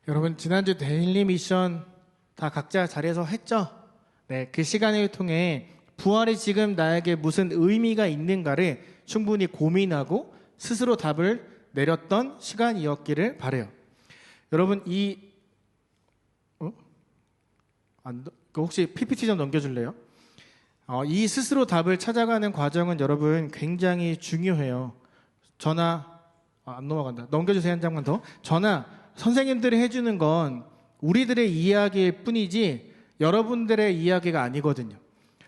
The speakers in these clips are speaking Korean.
여러분 지난주 데일리 미션 다 각자 자리에서 했죠? 네, 그 시간을 통해 부활이 지금 나에게 무슨 의미가 있는가를 충분히 고민하고 스스로 답을 내렸던 시간이었기를 바라요. 여러분 혹시 PPT 좀 넘겨줄래요? 이 스스로 답을 찾아가는 과정은 여러분 굉장히 중요해요. 안 넘어간다. 넘겨주세요. 한 장만 더. 선생님들이 해주는 건 우리들의 이야기일 뿐이지 여러분들의 이야기가 아니거든요.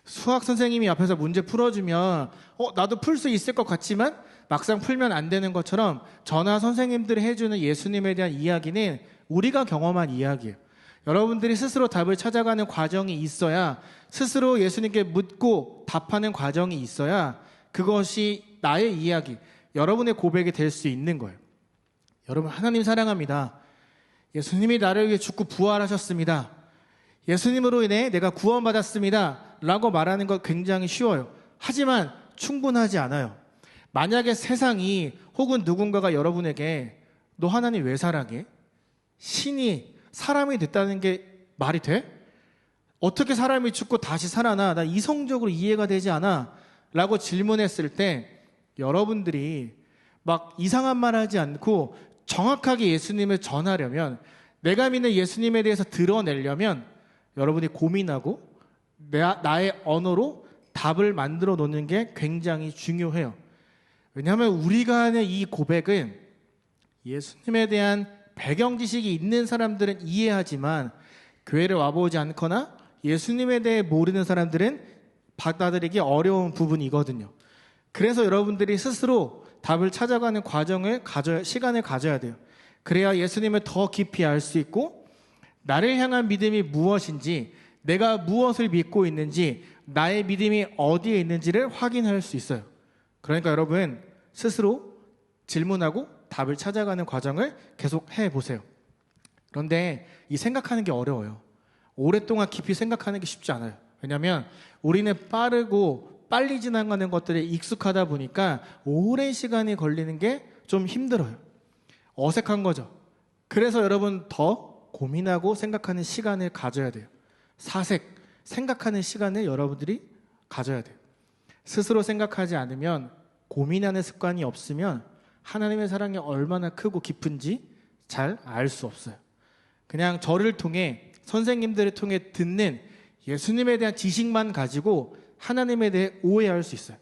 수학 선생님이 앞에서 문제 풀어주면 나도 풀 수 있을 것 같지만 막상 풀면 안 되는 것처럼 선생님들이 해주는 예수님에 대한 이야기는 우리가 경험한 이야기예요. 여러분들이 스스로 답을 찾아가는 과정이 있어야, 스스로 예수님께 묻고 답하는 과정이 있어야 그것이 나의 이야기, 여러분의 고백이 될 수 있는 거예요. 여러분, 하나님 사랑합니다. 예수님이 나를 위해 죽고 부활하셨습니다. 예수님으로 인해 내가 구원받았습니다 라고 말하는 것 굉장히 쉬워요. 하지만 충분하지 않아요. 만약에 세상이 혹은 누군가가 여러분에게 너 하나님 왜 사랑해? 신이 사람이 됐다는 게 말이 돼? 어떻게 사람이 죽고 다시 살아나? 나 이성적으로 이해가 되지 않아 라고 질문했을 때 여러분들이 막 이상한 말 하지 않고 정확하게 예수님을 전하려면, 내가 믿는 예수님에 대해서 드러내려면 여러분이 고민하고 나의 언어로 답을 만들어 놓는 게 굉장히 중요해요. 왜냐하면 우리가 하는 이 고백은 예수님에 대한 배경 지식이 있는 사람들은 이해하지만 교회를 와보지 않거나 예수님에 대해 모르는 사람들은 받아들이기 어려운 부분이거든요. 그래서 여러분들이 스스로 답을 찾아가는 시간을 가져야 돼요. 그래야 예수님을 더 깊이 알 수 있고 나를 향한 믿음이 무엇인지, 내가 무엇을 믿고 있는지, 나의 믿음이 어디에 있는지를 확인할 수 있어요. 그러니까 여러분 스스로 질문하고 답을 찾아가는 과정을 계속 해보세요. 그런데 이 생각하는 게 어려워요. 오랫동안 깊이 생각하는 게 쉽지 않아요. 왜냐하면 우리는 빠르고 빨리 지나가는 것들에 익숙하다 보니까 오랜 시간이 걸리는 게 좀 힘들어요. 어색한 거죠. 그래서 여러분 더 고민하고 생각하는 시간을 가져야 돼요. 생각하는 시간을 여러분들이 가져야 돼요. 스스로 생각하지 않으면, 고민하는 습관이 없으면 하나님의 사랑이 얼마나 크고 깊은지 잘 알 수 없어요. 그냥 저를 통해, 선생님들을 통해 듣는 예수님에 대한 지식만 가지고 하나님에 대해 오해할 수 있어요.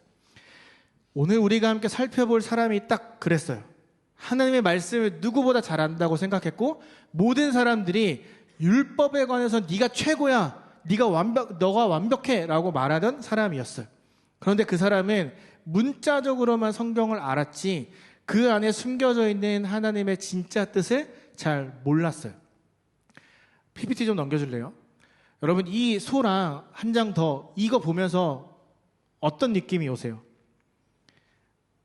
오늘 우리가 함께 살펴볼 사람이 딱 그랬어요. 하나님의 말씀을 누구보다 잘 안다고 생각했고, 모든 사람들이 율법에 관해서 네가 최고야, 너가 완벽해 라고 말하던 사람이었어요. 그런데 그 사람은 문자적으로만 성경을 알았지 그 안에 숨겨져 있는 하나님의 진짜 뜻을 잘 몰랐어요. PPT 좀 넘겨줄래요? 여러분, 이 소랑 한 장 더, 이거 보면서 어떤 느낌이 오세요?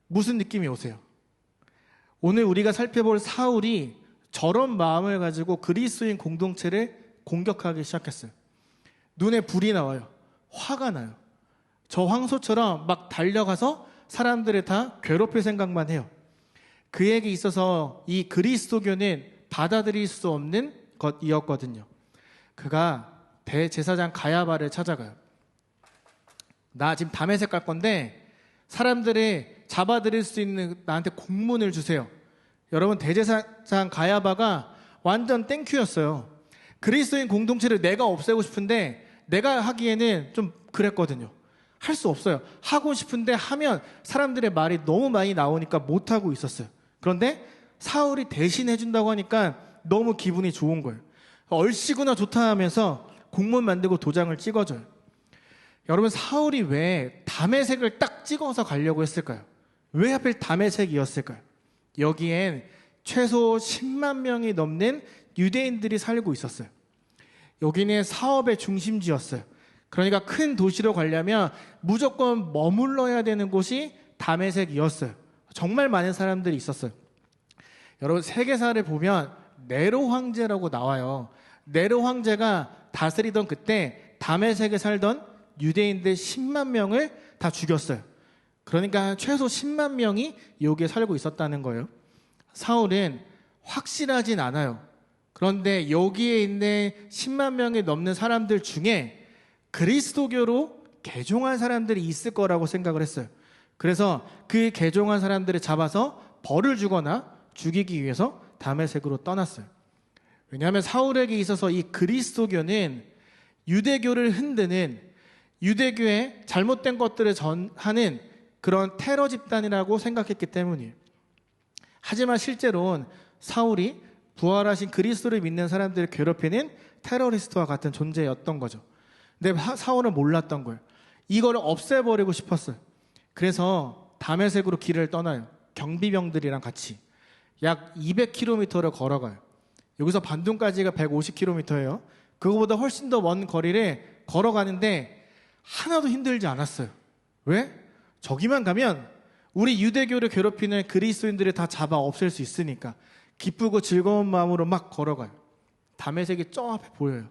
무슨 느낌이 오세요? 오늘 우리가 살펴볼 사울이 저런 마음을 가지고 그리스도인 공동체를 공격하기 시작했어요. 눈에 불이 나와요. 화가 나요. 저 황소처럼 막 달려가서 사람들을 다 괴롭힐 생각만 해요. 그에게 있어서 이 그리스도교는 받아들일 수 없는 것이었거든요. 그가 대제사장 가야바를 찾아가요. 나 지금 다메섹 갈 건데 사람들을 잡아들일 수 있는 나한테 공문을 주세요. 여러분, 대제사장 가야바가 완전 땡큐였어요. 그리스도인 공동체를 내가 없애고 싶은데 내가 하기에는 좀 그랬거든요. 할 수 없어요. 하고 싶은데 하면 사람들의 말이 너무 많이 나오니까 못하고 있었어요. 그런데 사울이 대신 해준다고 하니까 너무 기분이 좋은 거예요. 얼씨구나 좋다 하면서 공문 만들고 도장을 찍어줘요. 여러분, 사울이 왜 다메섹을 딱 찍어서 가려고 했을까요? 왜 하필 다메섹이었을까요? 여기엔 최소 10만 명이 넘는 유대인들이 살고 있었어요. 여기는 사업의 중심지였어요. 그러니까 큰 도시로 가려면 무조건 머물러야 되는 곳이 다메섹이었어요. 정말 많은 사람들이 있었어요. 여러분, 세계사를 보면 네로 황제라고 나와요. 네로 황제가 다스리던 그때 다메섹에 살던 유대인들 10만 명을 다 죽였어요. 그러니까 최소 10만 명이 여기에 살고 있었다는 거예요. 사울은 확실하진 않아요. 그런데 여기에 있는 10만 명이 넘는 사람들 중에 그리스도교로 개종한 사람들이 있을 거라고 생각을 했어요. 그래서 그 개종한 사람들을 잡아서 벌을 주거나 죽이기 위해서 다메섹으로 떠났어요. 왜냐하면 사울에게 있어서 이 그리스도교는 유대교를 흔드는, 유대교의 잘못된 것들을 전하는 그런 테러 집단이라고 생각했기 때문이에요. 하지만 실제로는 사울이 부활하신 그리스도를 믿는 사람들을 괴롭히는 테러리스트와 같은 존재였던 거죠. 근데 사울은 몰랐던 거예요. 이걸 없애버리고 싶었어요. 그래서 다메섹으로 길을 떠나요. 경비병들이랑 같이 약 200km를 걸어가요. 여기서 반둥까지가 150km예요. 그거보다 훨씬 더 먼 거리를 걸어가는데 하나도 힘들지 않았어요. 왜? 저기만 가면 우리 유대교를 괴롭히는 그리스도인들을 다 잡아 없앨 수 있으니까 기쁘고 즐거운 마음으로 막 걸어가요. 다메섹이 저 앞에 보여요.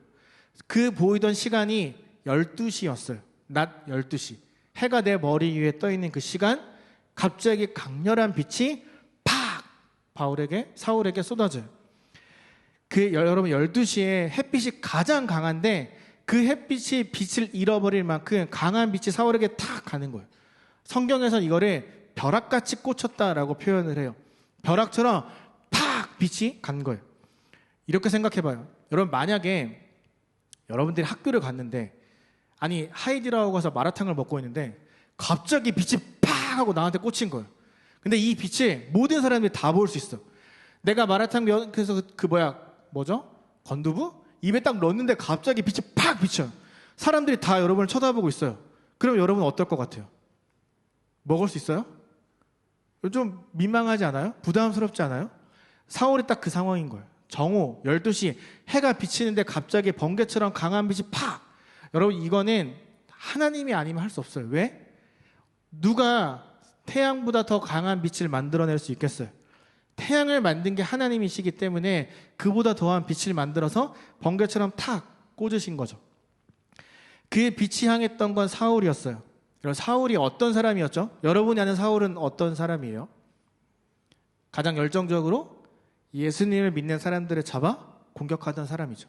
그 보이던 시간이 12시였어요. 낮 12시. 해가 내 머리 위에 떠있는 그 시간, 갑자기 강렬한 빛이 팍! 사울에게 쏟아져요. 여러분 12시에 햇빛이 가장 강한데 그 햇빛이 빛을 잃어버릴 만큼 강한 빛이 사울에게 탁 가는 거예요. 성경에서는 이거를 벼락같이 꽂혔다라고 표현을 해요. 벼락처럼 팍! 빛이 간 거예요. 이렇게 생각해봐요. 여러분 만약에 여러분들이 학교를 갔는데 하이디라고 가서 마라탕을 먹고 있는데 갑자기 빛이 팍! 하고 나한테 꽂힌 거예요. 근데 이 빛을 모든 사람들이 다 볼 수 있어. 내가 마라탕 그래서 건두부? 입에 딱 넣었는데 갑자기 빛이 팍 비쳐요. 사람들이 다 여러분을 쳐다보고 있어요. 그럼 여러분 어떨 것 같아요? 먹을 수 있어요? 좀 민망하지 않아요? 부담스럽지 않아요? 사울이 딱 그 상황인 거예요. 정오 12시 해가 비치는데 갑자기 번개처럼 강한 빛이 팍! 여러분 이거는 하나님이 아니면 할 수 없어요. 왜? 누가 태양보다 더 강한 빛을 만들어낼 수 있겠어요? 태양을 만든 게 하나님이시기 때문에 그보다 더한 빛을 만들어서 번개처럼 탁 꽂으신 거죠. 그 빛이 향했던 건 사울이었어요. 사울이 어떤 사람이었죠? 여러분이 아는 사울은 어떤 사람이에요? 가장 열정적으로 예수님을 믿는 사람들을 잡아 공격하던 사람이죠.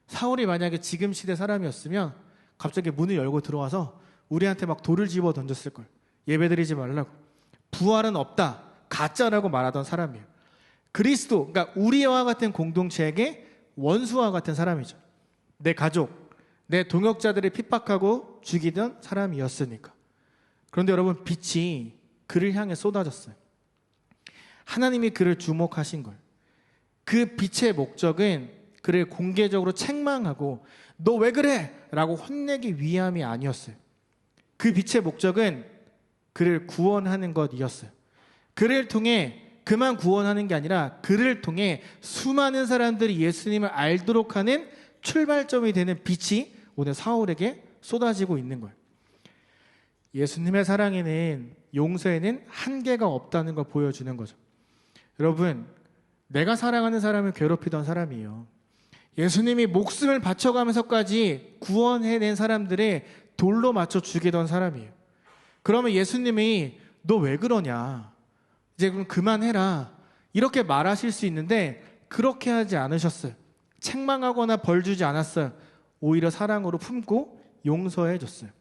사울이 만약에 지금 시대 사람이었으면 갑자기 문을 열고 들어와서 우리한테 막 돌을 집어 던졌을 거예요. 예배드리지 말라고. 부활은 없다. 가짜라고 말하던 사람이에요. 그리스도, 그러니까 우리와 같은 공동체에게 원수와 같은 사람이죠. 내 가족, 내 동역자들을 핍박하고 죽이던 사람이었으니까. 그런데 여러분 빛이 그를 향해 쏟아졌어요. 하나님이 그를 주목하신 거예요. 그 빛의 목적은 그를 공개적으로 책망하고 너 왜 그래? 라고 혼내기 위함이 아니었어요. 그 빛의 목적은 그를 구원하는 것이었어요. 그를 통해 그만 구원하는 게 아니라 그를 통해 수많은 사람들이 예수님을 알도록 하는 출발점이 되는 빛이 오늘 사울에게 쏟아지고 있는 거예요. 예수님의 사랑에는, 용서에는 한계가 없다는 걸 보여주는 거죠. 여러분, 내가 사랑하는 사람을 괴롭히던 사람이에요. 예수님이 목숨을 바쳐가면서까지 구원해낸 사람들을 돌로 맞춰 죽이던 사람이에요. 그러면 예수님이 너 왜 그러냐? 이제 그럼 그만해라. 이렇게 말하실 수 있는데 그렇게 하지 않으셨어요. 책망하거나 벌 주지 않았어요. 오히려 사랑으로 품고 용서해 줬어요.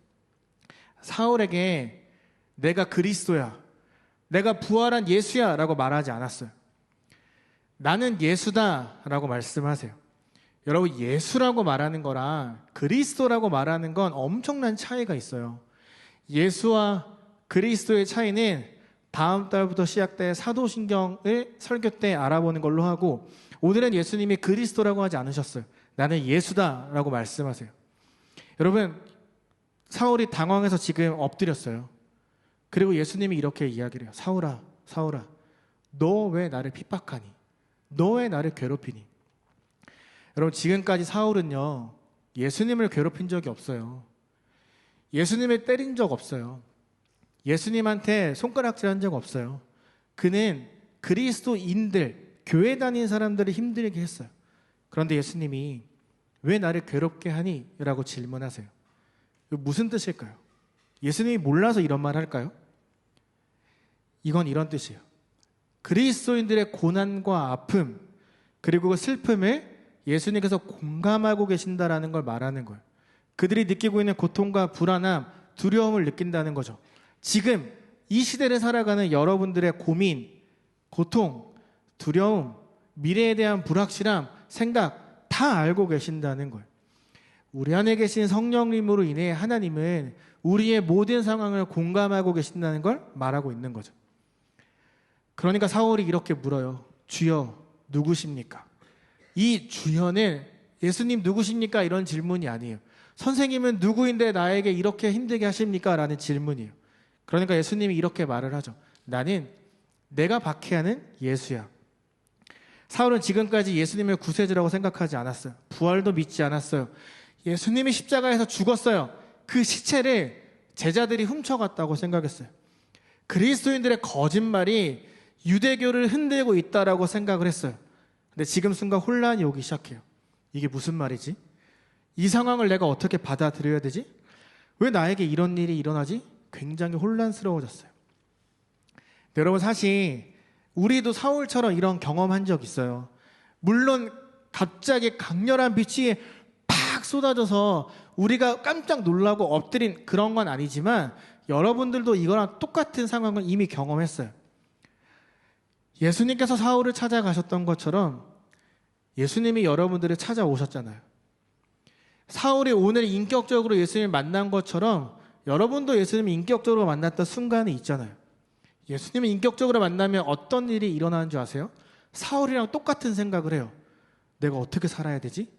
사울에게 내가 그리스도야, 내가 부활한 예수야 라고 말하지 않았어요. 나는 예수다 라고 말씀하세요. 여러분 예수라고 말하는 거랑 그리스도라고 말하는 건 엄청난 차이가 있어요. 예수와 그리스도의 차이는 다음 달부터 시작될 사도신경을 설교 때 알아보는 걸로 하고, 오늘은 예수님이 그리스도라고 하지 않으셨어요. 나는 예수다라고 말씀하세요. 여러분 사울이 당황해서 지금 엎드렸어요. 그리고 예수님이 이렇게 이야기를 해요. 사울아, 사울아, 너 왜 나를 핍박하니? 너 왜 나를 괴롭히니? 여러분 지금까지 사울은요 예수님을 괴롭힌 적이 없어요. 예수님을 때린 적 없어요. 예수님한테 손가락질한 적 없어요. 그는 그리스도인들, 교회 다니는 사람들을 힘들게 했어요. 그런데 예수님이 왜 나를 괴롭게 하니? 라고 질문하세요. 이거 무슨 뜻일까요? 예수님이 몰라서 이런 말 할까요? 이건 이런 뜻이에요. 그리스도인들의 고난과 아픔, 그리고 그 슬픔을 예수님께서 공감하고 계신다라는 걸 말하는 거예요. 그들이 느끼고 있는 고통과 불안함, 두려움을 느낀다는 거죠. 지금 이 시대를 살아가는 여러분들의 고민, 고통, 두려움, 미래에 대한 불확실함, 생각 다 알고 계신다는 거예요. 우리 안에 계신 성령님으로 인해 하나님은 우리의 모든 상황을 공감하고 계신다는 걸 말하고 있는 거죠. 그러니까 사울이 이렇게 물어요. 주여 누구십니까? 이 주여는 예수님 누구십니까? 이런 질문이 아니에요. 선생님은 누구인데 나에게 이렇게 힘들게 하십니까? 라는 질문이에요. 그러니까 예수님이 이렇게 말을 하죠. 나는 내가 박해하는 예수야. 사울은 지금까지 예수님을 구세주라고 생각하지 않았어요. 부활도 믿지 않았어요. 예수님이 십자가에서 죽었어요. 그 시체를 제자들이 훔쳐갔다고 생각했어요. 그리스도인들의 거짓말이 유대교를 흔들고 있다라고 생각을 했어요. 근데 지금 순간 혼란이 오기 시작해요. 이게 무슨 말이지? 이 상황을 내가 어떻게 받아들여야 되지? 왜 나에게 이런 일이 일어나지? 굉장히 혼란스러워졌어요. 여러분, 사실 우리도 사울처럼 이런 경험한 적 있어요. 물론 갑자기 강렬한 빛이 팍 쏟아져서 우리가 깜짝 놀라고 엎드린 그런 건 아니지만 여러분들도 이거랑 똑같은 상황을 이미 경험했어요. 예수님께서 사울을 찾아가셨던 것처럼 예수님이 여러분들을 찾아오셨잖아요. 사울이 오늘 인격적으로 예수님을 만난 것처럼 여러분도 예수님을 인격적으로 만났던 순간이 있잖아요. 예수님을 인격적으로 만나면 어떤 일이 일어나는 줄 아세요? 사울이랑 똑같은 생각을 해요. 내가 어떻게 살아야 되지?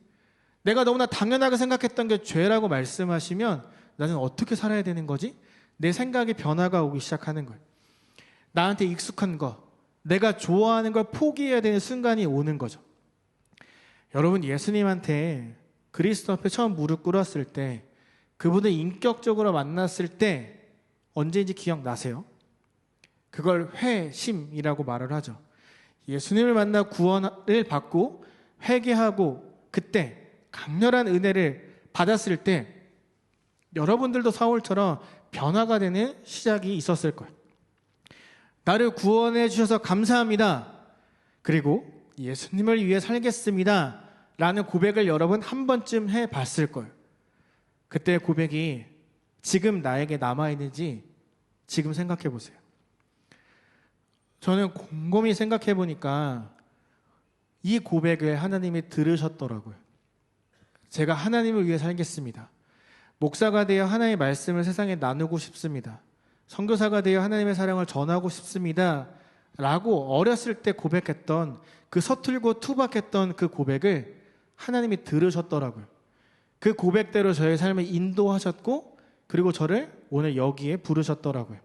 내가 너무나 당연하게 생각했던 게 죄라고 말씀하시면 나는 어떻게 살아야 되는 거지? 내 생각에 변화가 오기 시작하는 거예요. 나한테 익숙한 거, 내가 좋아하는 걸 포기해야 되는 순간이 오는 거죠. 여러분, 예수님한테 그리스도 앞에 처음 무릎 꿇었을 때, 그분을 인격적으로 만났을 때 언제인지 기억나세요? 그걸 회심이라고 말을 하죠. 예수님을 만나 구원을 받고 회개하고 그때 강렬한 은혜를 받았을 때 여러분들도 사울처럼 변화가 되는 시작이 있었을 거예요. 나를 구원해 주셔서 감사합니다. 그리고 예수님을 위해 살겠습니다. 라는 고백을 여러분 한 번쯤 해봤을 거예요. 그때 고백이 지금 나에게 남아있는지 지금 생각해 보세요. 저는 곰곰이 생각해 보니까 이 고백을 하나님이 들으셨더라고요. 제가 하나님을 위해 살겠습니다. 목사가 되어 하나님의 말씀을 세상에 나누고 싶습니다. 선교사가 되어 하나님의 사랑을 전하고 싶습니다. 라고 어렸을 때 고백했던 그 서툴고 투박했던 그 고백을 하나님이 들으셨더라고요. 그 고백대로 저의 삶을 인도하셨고 그리고 저를 오늘 여기에 부르셨더라고요.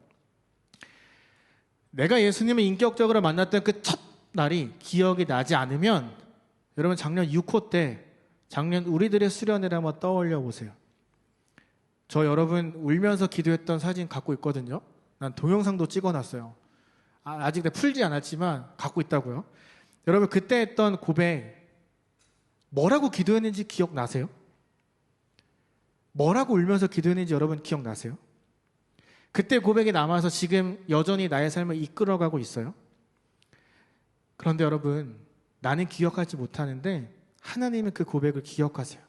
내가 예수님을 인격적으로 만났던 그 첫 날이 기억이 나지 않으면 여러분 작년 6호 때 작년 우리들의 수련회를 한번 떠올려 보세요. 저 여러분 울면서 기도했던 사진 갖고 있거든요. 난 동영상도 찍어놨어요. 아직 풀지 않았지만 갖고 있다고요. 여러분 그때 했던 고백 뭐라고 기도했는지 기억나세요? 뭐라고 울면서 기도했는지 여러분 기억나세요? 그때 고백이 남아서 지금 여전히 나의 삶을 이끌어가고 있어요. 그런데 여러분 나는 기억하지 못하는데 하나님은 그 고백을 기억하세요.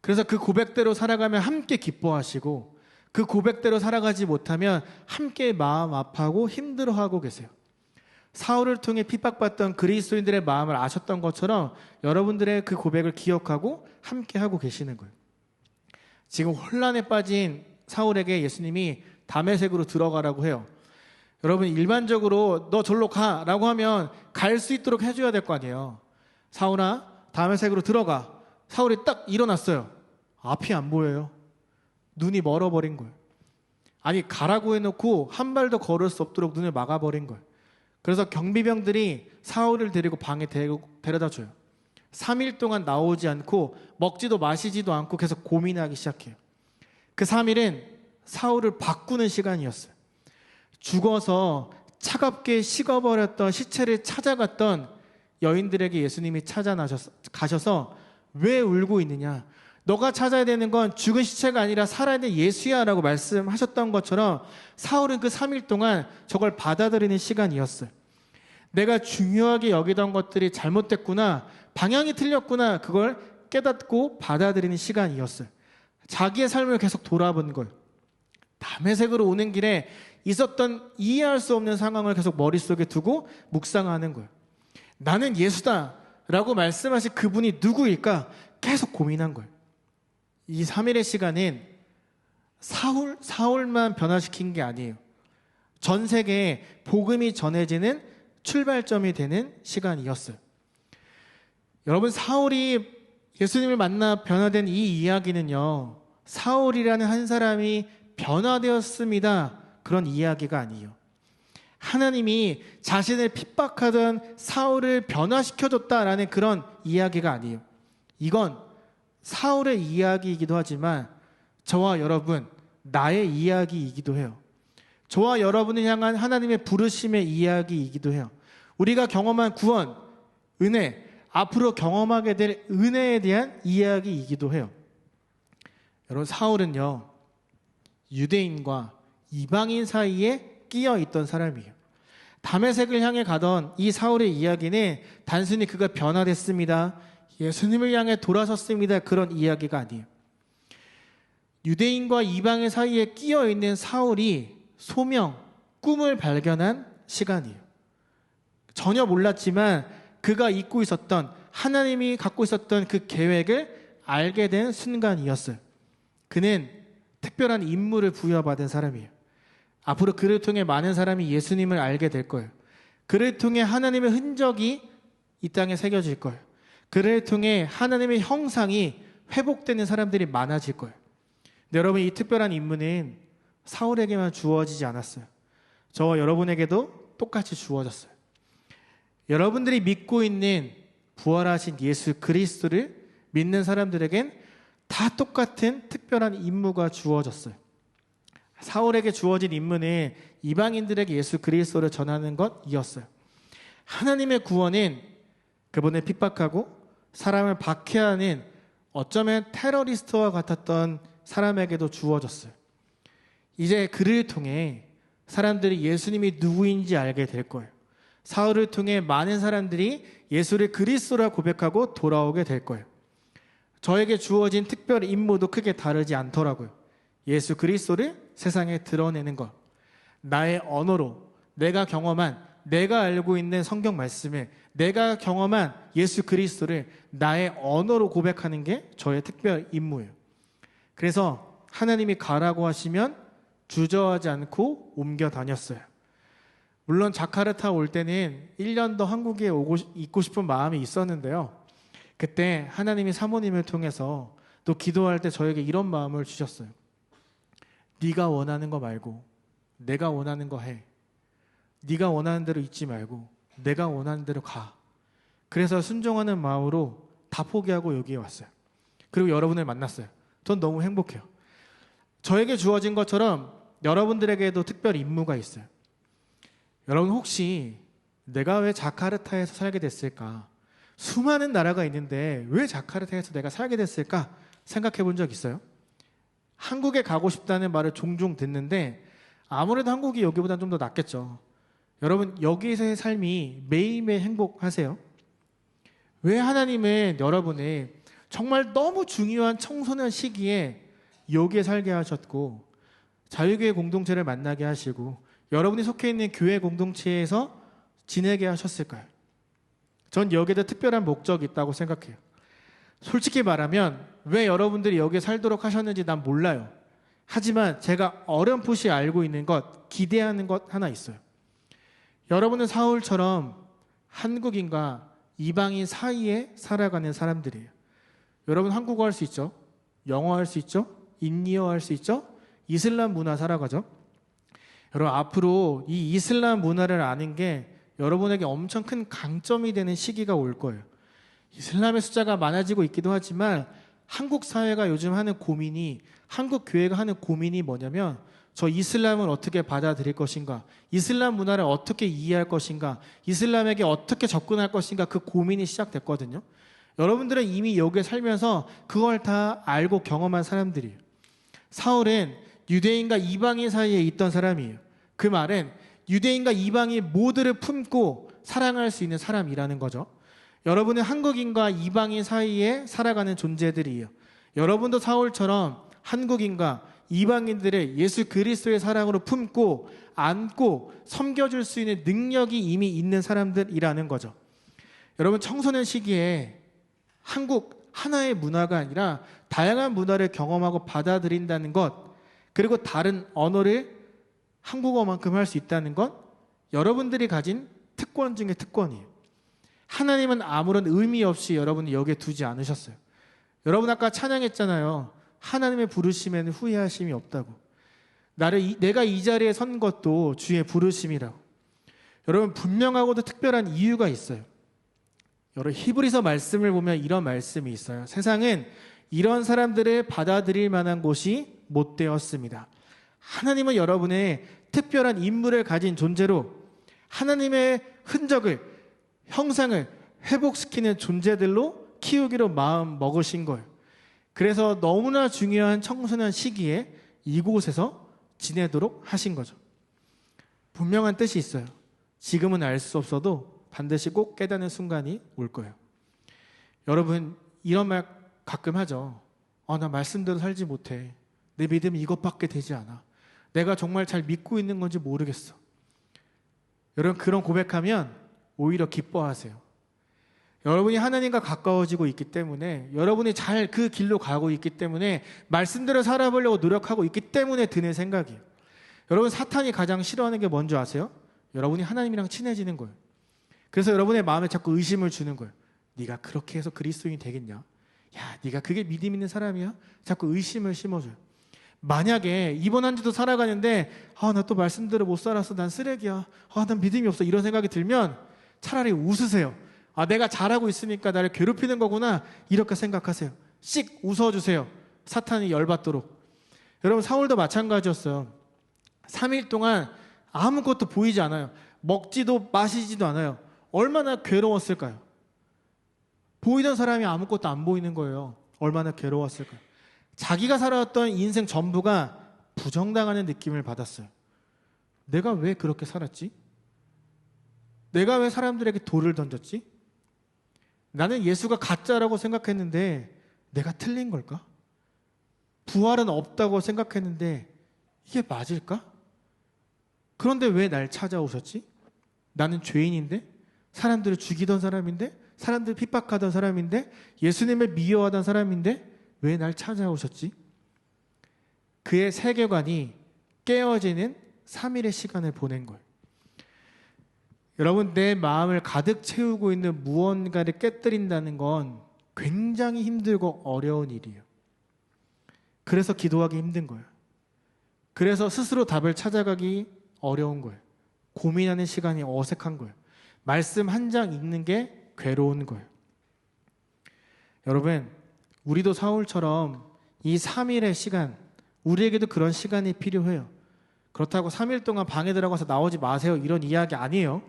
그래서 그 고백대로 살아가면 함께 기뻐하시고 그 고백대로 살아가지 못하면 함께 마음 아파하고 힘들어하고 계세요. 사울을 통해 핍박받던 그리스도인들의 마음을 아셨던 것처럼 여러분들의 그 고백을 기억하고 함께 하고 계시는 거예요. 지금 혼란에 빠진 사울에게 예수님이 다메섹으로 들어가라고 해요. 여러분 일반적으로 너 절로 가라고 하면 갈 수 있도록 해줘야 될 거 아니에요. 사울아 다메섹으로 들어가. 사울이 딱 일어났어요. 앞이 안 보여요. 눈이 멀어버린 거예요. 아니 가라고 해놓고 한 발도 걸을 수 없도록 눈을 막아버린 거예요. 그래서 경비병들이 사울을 데리고 방에 데려다 줘요. 3일 동안 나오지 않고 먹지도 마시지도 않고 계속 고민하기 시작해요. 그 3일은 사울을 바꾸는 시간이었어요. 죽어서 차갑게 식어버렸던 시체를 찾아갔던 여인들에게 예수님이 가셔서 왜 울고 있느냐? 너가 찾아야 되는 건 죽은 시체가 아니라 살아야 될 예수야 라고 말씀하셨던 것처럼 사울은 그 3일 동안 저걸 받아들이는 시간이었어요. 내가 중요하게 여기던 것들이 잘못됐구나, 방향이 틀렸구나, 그걸 깨닫고 받아들이는 시간이었어요. 자기의 삶을 계속 돌아본 거예요. 담에색으로 오는 길에 있었던 이해할 수 없는 상황을 계속 머릿속에 두고 묵상하는 거예요. 나는 예수다 라고 말씀하신 그분이 누구일까 계속 고민한 거예요. 이 3일의 시간은 사울만 변화시킨 게 아니에요. 전 세계에 복음이 전해지는 출발점이 되는 시간이었어요. 여러분, 사울이 예수님을 만나 변화된 이 이야기는요, 사울이라는 한 사람이 변화되었습니다, 그런 이야기가 아니에요. 하나님이 자신을 핍박하던 사울을 변화시켜줬다라는 그런 이야기가 아니에요. 이건 사울의 이야기이기도 하지만 저와 여러분, 나의 이야기이기도 해요. 저와 여러분을 향한 하나님의 부르심의 이야기이기도 해요. 우리가 경험한 구원, 은혜, 앞으로 경험하게 될 은혜에 대한 이야기이기도 해요. 여러분, 사울은요, 유대인과 이방인 사이에 끼어 있던 사람이에요. 다메섹을 향해 가던 이 사울의 이야기는 단순히 그가 변화됐습니다, 예수님을 향해 돌아섰습니다, 그런 이야기가 아니에요. 유대인과 이방인 사이에 끼어 있는 사울이 소명, 꿈을 발견한 시간이에요. 전혀 몰랐지만 그가 잊고 있었던, 하나님이 갖고 있었던 그 계획을 알게 된 순간이었어요. 그는 특별한 임무를 부여받은 사람이에요. 앞으로 그를 통해 많은 사람이 예수님을 알게 될 거예요. 그를 통해 하나님의 흔적이 이 땅에 새겨질 거예요. 그를 통해 하나님의 형상이 회복되는 사람들이 많아질 거예요. 근데 여러분, 이 특별한 임무는 사울에게만 주어지지 않았어요. 저와 여러분에게도 똑같이 주어졌어요. 여러분들이 믿고 있는 부활하신 예수 그리스도를 믿는 사람들에겐 다 똑같은 특별한 임무가 주어졌어요. 사울에게 주어진 임무는 이방인들에게 예수 그리스도를 전하는 것이었어요. 하나님의 구원은 그분을 핍박하고 사람을 박해하는 어쩌면 테러리스트와 같았던 사람에게도 주어졌어요. 이제 그를 통해 사람들이 예수님이 누구인지 알게 될 거예요. 사울을 통해 많은 사람들이 예수를 그리스도라 고백하고 돌아오게 될 거예요. 저에게 주어진 특별 임무도 크게 다르지 않더라고요. 예수 그리스도를 세상에 드러내는 것. 나의 언어로 내가 경험한, 내가 알고 있는 성경 말씀을, 내가 경험한 예수 그리스도를 나의 언어로 고백하는 게 저의 특별 임무예요. 그래서 하나님이 가라고 하시면 주저하지 않고 옮겨 다녔어요. 물론 자카르타 올 때는 1년 더 한국에 있고 싶은 마음이 있었는데요. 그때 하나님이 사모님을 통해서 또 기도할 때 저에게 이런 마음을 주셨어요. 네가 원하는 거 말고 내가 원하는 거 해. 네가 원하는 대로 있지 말고 내가 원하는 대로 가. 그래서 순종하는 마음으로 다 포기하고 여기에 왔어요. 그리고 여러분을 만났어요. 전 너무 행복해요. 저에게 주어진 것처럼 여러분들에게도 특별 임무가 있어요. 여러분, 혹시 내가 왜 자카르타에서 살게 됐을까? 수많은 나라가 있는데 왜 자카르타에서 내가 살게 됐을까? 생각해 본 적 있어요? 한국에 가고 싶다는 말을 종종 듣는데 아무래도 한국이 여기보다는 좀 더 낫겠죠. 여러분, 여기서의 삶이 매일매일 행복하세요? 왜 하나님은 여러분을 정말 너무 중요한 청소년 시기에 여기에 살게 하셨고 자유교회 공동체를 만나게 하시고 여러분이 속해 있는 교회 공동체에서 지내게 하셨을까요? 전 여기에도 특별한 목적이 있다고 생각해요. 솔직히 말하면 왜 여러분들이 여기에 살도록 하셨는지 난 몰라요. 하지만 제가 어렴풋이 알고 있는 것, 기대하는 것 하나 있어요. 여러분은 사울처럼 한국인과 이방인 사이에 살아가는 사람들이에요. 여러분, 한국어 할 수 있죠? 영어 할 수 있죠? 인디어 할 수 있죠? 이슬람 문화 살아가죠? 여러분, 앞으로 이 이슬람 문화를 아는 게 여러분에게 엄청 큰 강점이 되는 시기가 올 거예요. 이슬람의 숫자가 많아지고 있기도 하지만 한국 사회가 요즘 하는 고민이, 한국 교회가 하는 고민이 뭐냐면 저 이슬람을 어떻게 받아들일 것인가, 이슬람 문화를 어떻게 이해할 것인가, 이슬람에게 어떻게 접근할 것인가, 그 고민이 시작됐거든요. 여러분들은 이미 여기에 살면서 그걸 다 알고 경험한 사람들이에요. 사울은 유대인과 이방인 사이에 있던 사람이에요. 그 말은 유대인과 이방인 모두를 품고 사랑할 수 있는 사람이라는 거죠. 여러분은 한국인과 이방인 사이에 살아가는 존재들이에요. 여러분도 사울처럼 한국인과 이방인들의 예수 그리스도의 사랑으로 품고 안고 섬겨줄 수 있는 능력이 이미 있는 사람들이라는 거죠. 여러분, 청소년 시기에 한국 하나의 문화가 아니라 다양한 문화를 경험하고 받아들인다는 것, 그리고 다른 언어를 한국어만큼 할 수 있다는 것, 여러분들이 가진 특권 중에 특권이에요. 하나님은 아무런 의미 없이 여러분을 여기에 두지 않으셨어요. 여러분 아까 찬양했잖아요. 하나님의 부르심에는 후회하심이 없다고. 내가 이 자리에 선 것도 주의 부르심이라고. 여러분, 분명하고도 특별한 이유가 있어요. 여러분, 히브리서 말씀을 보면 이런 말씀이 있어요. 세상은 이런 사람들을 받아들일 만한 곳이 못 되었습니다. 하나님은 여러분의 특별한 인물을 가진 존재로 하나님의 흔적을, 형상을 회복시키는 존재들로 키우기로 마음 먹으신 거예요. 그래서 너무나 중요한 청소년 시기에 이곳에서 지내도록 하신 거죠. 분명한 뜻이 있어요. 지금은 알 수 없어도 반드시 꼭 깨닫는 순간이 올 거예요. 여러분, 이런 말 가끔 하죠. 나 말씀대로 살지 못해. 내 믿음이 이것밖에 되지 않아. 내가 정말 잘 믿고 있는 건지 모르겠어. 여러분, 그런 고백하면 오히려 기뻐하세요. 여러분이 하나님과 가까워지고 있기 때문에, 여러분이 잘 그 길로 가고 있기 때문에, 말씀대로 살아보려고 노력하고 있기 때문에 드는 생각이에요. 여러분, 사탄이 가장 싫어하는 게 뭔지 아세요? 여러분이 하나님이랑 친해지는 거예요. 그래서 여러분의 마음에 자꾸 의심을 주는 거예요. 네가 그렇게 해서 그리스도인이 되겠냐? 야, 네가 그게 믿음 있는 사람이야? 자꾸 의심을 심어줘요. 만약에 이번 한 주도 살아가는데 나 또 말씀대로 못 살았어, 난 쓰레기야, 난 믿음이 없어, 이런 생각이 들면 차라리 웃으세요. 내가 잘하고 있으니까 나를 괴롭히는 거구나, 이렇게 생각하세요. 씩 웃어주세요. 사탄이 열받도록. 여러분, 사울도 마찬가지였어요. 3일 동안 아무것도 보이지 않아요. 먹지도 마시지도 않아요. 얼마나 괴로웠을까요? 보이던 사람이 아무것도 안 보이는 거예요. 얼마나 괴로웠을까요? 자기가 살아왔던 인생 전부가 부정당하는 느낌을 받았어요. 내가 왜 그렇게 살았지? 내가 왜 사람들에게 돌을 던졌지? 나는 예수가 가짜라고 생각했는데 내가 틀린 걸까? 부활은 없다고 생각했는데 이게 맞을까? 그런데 왜 날 찾아오셨지? 나는 죄인인데? 사람들을 죽이던 사람인데? 사람들을 핍박하던 사람인데? 예수님을 미워하던 사람인데? 왜 날 찾아오셨지? 그의 세계관이 깨어지는 3일의 시간을 보낸 거예요. 여러분, 내 마음을 가득 채우고 있는 무언가를 깨뜨린다는 건 굉장히 힘들고 어려운 일이에요. 그래서 기도하기 힘든 거예요. 그래서 스스로 답을 찾아가기 어려운 거예요. 고민하는 시간이 어색한 거예요. 말씀 한 장 읽는 게 괴로운 거예요. 여러분, 우리도 사울처럼 이 3일의 시간, 우리에게도 그런 시간이 필요해요. 그렇다고 3일 동안 방에 들어가서 나오지 마세요, 이런 이야기 아니에요.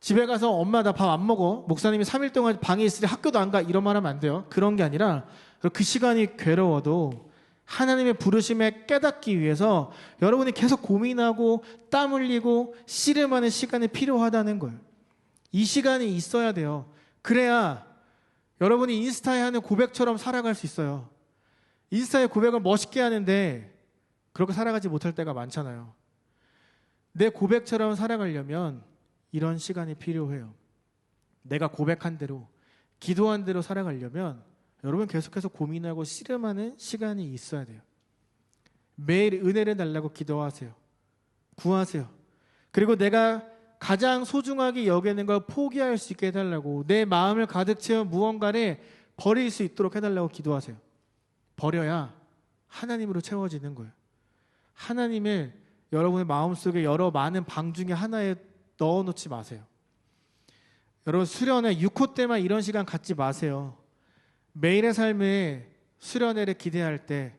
집에 가서 엄마 나 밥 안 먹어, 목사님이 3일 동안 방에 있으니 학교도 안 가, 이런 말 하면 안 돼요. 그런 게 아니라 그 시간이 괴로워도 하나님의 부르심에 깨닫기 위해서 여러분이 계속 고민하고 땀 흘리고 씨름하는 시간이 필요하다는 거예요. 이 시간이 있어야 돼요. 그래야 여러분이 인스타에 하는 고백처럼 살아갈 수 있어요. 인스타에 고백을 멋있게 하는데 그렇게 살아가지 못할 때가 많잖아요. 내 고백처럼 살아가려면 이런 시간이 필요해요. 내가 고백한 대로, 기도한 대로 살아가려면 여러분 계속해서 고민하고 씨름하는 시간이 있어야 돼요. 매일 은혜를 달라고 기도하세요. 구하세요. 그리고 내가 가장 소중하게 여기는 걸 포기할 수 있게 해달라고, 내 마음을 가득 채운 무언가를 버릴 수 있도록 해달라고 기도하세요. 버려야 하나님으로 채워지는 거예요. 하나님을 여러분의 마음속에 여러 많은 방 중에 하나에 넣어놓지 마세요. 여러분, 수련회 6호 때만 이런 시간 갖지 마세요. 매일의 삶에 수련회를 기대할 때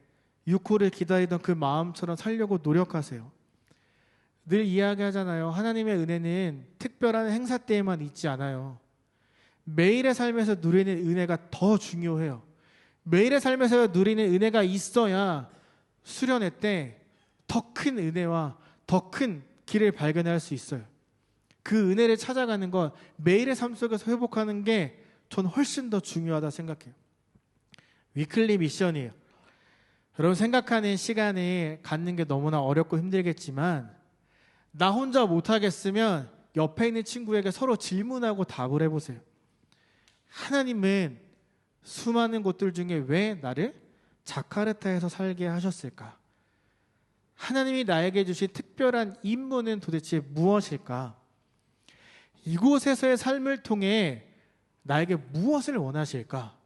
6호를 기다리던 그 마음처럼 살려고 노력하세요. 늘 이야기하잖아요. 하나님의 은혜는 특별한 행사 때에만 있지 않아요. 매일의 삶에서 누리는 은혜가 더 중요해요. 매일의 삶에서 누리는 은혜가 있어야 수련회 때 더 큰 은혜와 더 큰 길을 발견할 수 있어요. 그 은혜를 찾아가는 것, 매일의 삶 속에서 회복하는 게 전 훨씬 더 중요하다 생각해요. 위클리 미션이에요. 여러분 생각하는 시간을 갖는 게 너무나 어렵고 힘들겠지만 나 혼자 못하겠으면 옆에 있는 친구에게 서로 질문하고 답을 해보세요. 하나님은 수많은 곳들 중에 왜 나를 자카르타에서 살게 하셨을까? 하나님이 나에게 주신 특별한 임무는 도대체 무엇일까? 이곳에서의 삶을 통해 나에게 무엇을 원하실까?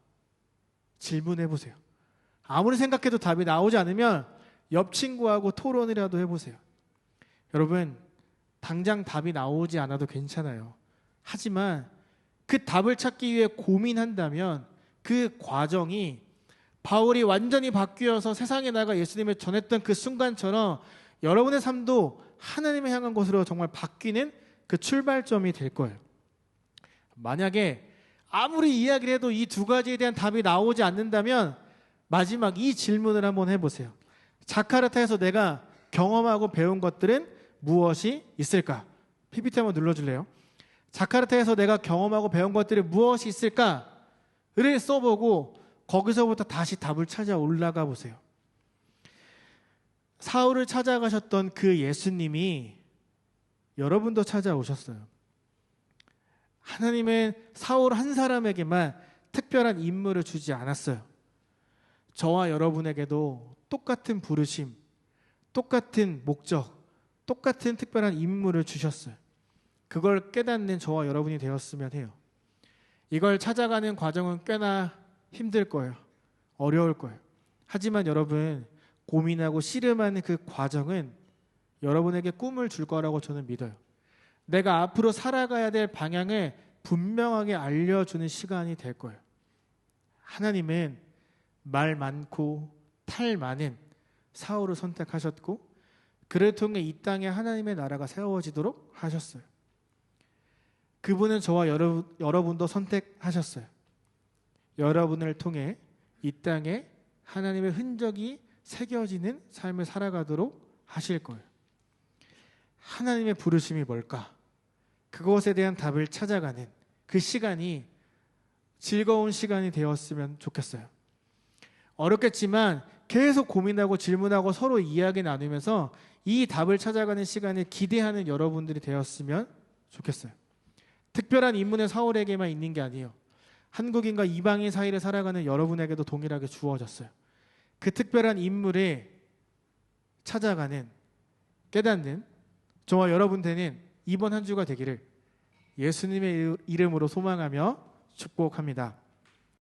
질문해 보세요. 아무리 생각해도 답이 나오지 않으면 옆 친구하고 토론이라도 해보세요. 여러분, 당장 답이 나오지 않아도 괜찮아요. 하지만 그 답을 찾기 위해 고민한다면 그 과정이 바울이 완전히 바뀌어서 세상에 나가 예수님을 전했던 그 순간처럼 여러분의 삶도 하나님을 향한 것으로 정말 바뀌는 그 출발점이 될 거예요. 만약에 아무리 이야기를 해도 이 두 가지에 대한 답이 나오지 않는다면 마지막 이 질문을 한번 해보세요. 자카르타에서 내가 경험하고 배운 것들은 무엇이 있을까? PPT 한번 눌러줄래요? 자카르타에서 내가 경험하고 배운 것들이 무엇이 있을까를 써보고 거기서부터 다시 답을 찾아 올라가 보세요. 사울을 찾아가셨던 그 예수님이 여러분도 찾아오셨어요. 하나님은 사울 한 사람에게만 특별한 임무를 주지 않았어요. 저와 여러분에게도 똑같은 부르심, 똑같은 목적, 똑같은 특별한 임무를 주셨어요. 그걸 깨닫는 저와 여러분이 되었으면 해요. 이걸 찾아가는 과정은 꽤나 힘들 거예요. 어려울 거예요. 하지만 여러분, 고민하고 씨름하는 그 과정은 여러분에게 꿈을 줄 거라고 저는 믿어요. 내가 앞으로 살아가야 될 방향을 분명하게 알려주는 시간이 될 거예요. 하나님은 말 많고 탈 많은 사울을 선택하셨고 그를 통해 이 땅에 하나님의 나라가 세워지도록 하셨어요. 그분은 저와 여러분도 선택하셨어요. 여러분을 통해 이 땅에 하나님의 흔적이 새겨지는 삶을 살아가도록 하실 거예요. 하나님의 부르심이 뭘까? 그것에 대한 답을 찾아가는 그 시간이 즐거운 시간이 되었으면 좋겠어요. 어렵겠지만 계속 고민하고 질문하고 서로 이야기 나누면서 이 답을 찾아가는 시간을 기대하는 여러분들이 되었으면 좋겠어요. 특별한 인문은 사울에게만 있는 게 아니에요. 한국인과 이방인 사이를 살아가는 여러분에게도 동일하게 주어졌어요. 그 특별한 인물에 찾아가는, 깨닫는 저와 여러분 되는 이번 한 주가 되기를 예수님의 이름으로 소망하며 축복합니다.